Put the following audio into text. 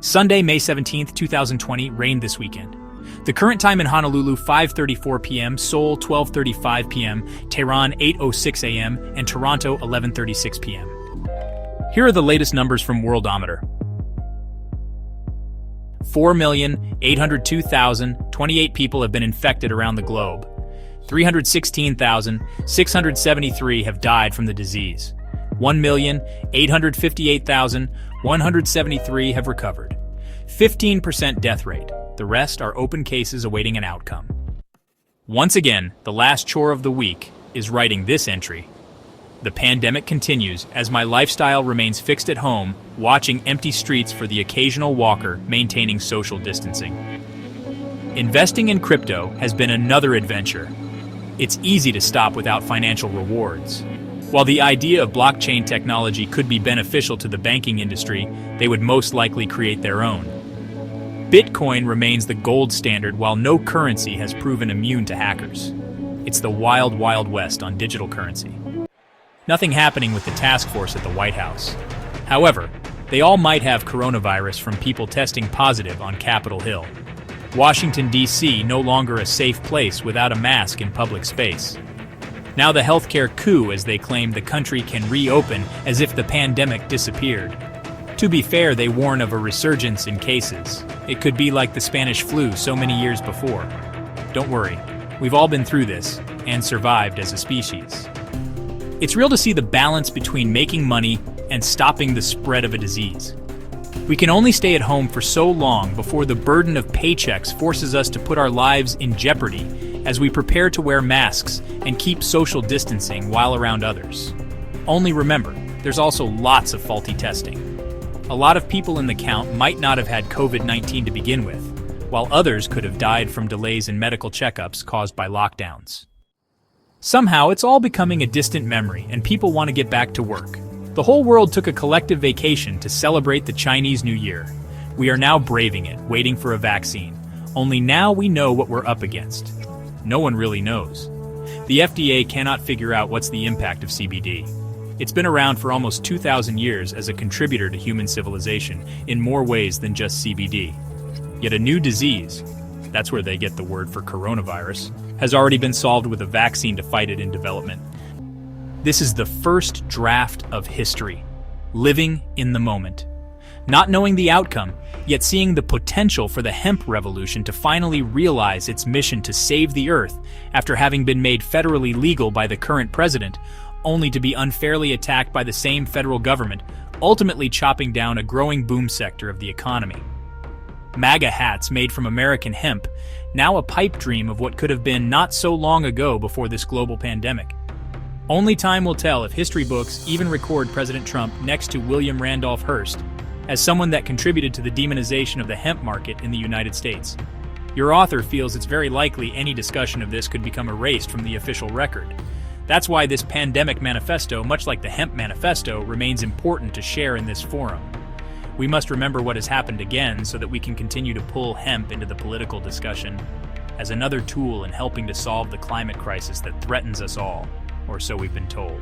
Sunday, May 17th, 2020, rained this weekend. The current time in Honolulu, 5:34 p.m., Seoul, 12:35 p.m., Tehran, 8:06 a.m., and Toronto, 11:36 p.m. Here are the latest numbers from Worldometer. 4,802,028 people have been infected around the globe. 316,673 have died from the disease. 1,858,173 have recovered. 15% death rate. The rest are open cases awaiting an outcome. Once again, the last chore of the week is writing this entry. The pandemic continues as my lifestyle remains fixed at home, watching empty streets for the occasional walker, maintaining social distancing. Investing in crypto has been another adventure. It's easy to stop without financial rewards. While the idea of blockchain technology could be beneficial to the banking industry, they would most likely create their own. Bitcoin remains the gold standard while no currency has proven immune to hackers. It's the wild, wild west on digital currency. Nothing happening with the task force at the White House. However, they all might have coronavirus from people testing positive on Capitol Hill. Washington, D.C. no longer a safe place without a mask in public space. Now the healthcare coup as they claim the country can reopen as if the pandemic disappeared. To be fair, they warn of a resurgence in cases. It could be like the Spanish flu so many years before. Don't worry, we've all been through this and survived as a species. It's real to see the balance between making money and stopping the spread of a disease. We can only stay at home for so long before the burden of paychecks forces us to put our lives in jeopardy as we prepare to wear masks and keep social distancing while around others. Only remember, there's also lots of faulty testing. A lot of people in the count might not have had COVID-19 to begin with, while others could have died from delays in medical checkups caused by lockdowns. Somehow, it's all becoming a distant memory, and people want to get back to work. The whole world took a collective vacation to celebrate the Chinese New Year. We are now braving it, waiting for a vaccine. Only now we know what we're up against. No one really knows. The FDA cannot figure out what's the impact of CBD. It's been around for almost 2,000 years as a contributor to human civilization in more ways than just CBD. Yet a new disease, that's where they get the word for coronavirus, has already been solved with a vaccine to fight it in development. This is the first draft of history, living in the moment. Not knowing the outcome, yet seeing the potential for the hemp revolution to finally realize its mission to save the earth after having been made federally legal by the current president, only to be unfairly attacked by the same federal government, ultimately chopping down a growing boom sector of the economy. MAGA hats made from American hemp, now a pipe dream of what could have been not so long ago before this global pandemic. Only time will tell if history books even record President Trump next to William Randolph Hearst as someone that contributed to the demonization of the hemp market in the United States. Your author feels it's very likely any discussion of this could become erased from the official record. That's why this pandemic manifesto, much like the hemp manifesto, remains important to share in this forum. We must remember what has happened again so that we can continue to pull hemp into the political discussion as another tool in helping to solve the climate crisis that threatens us all, or so we've been told.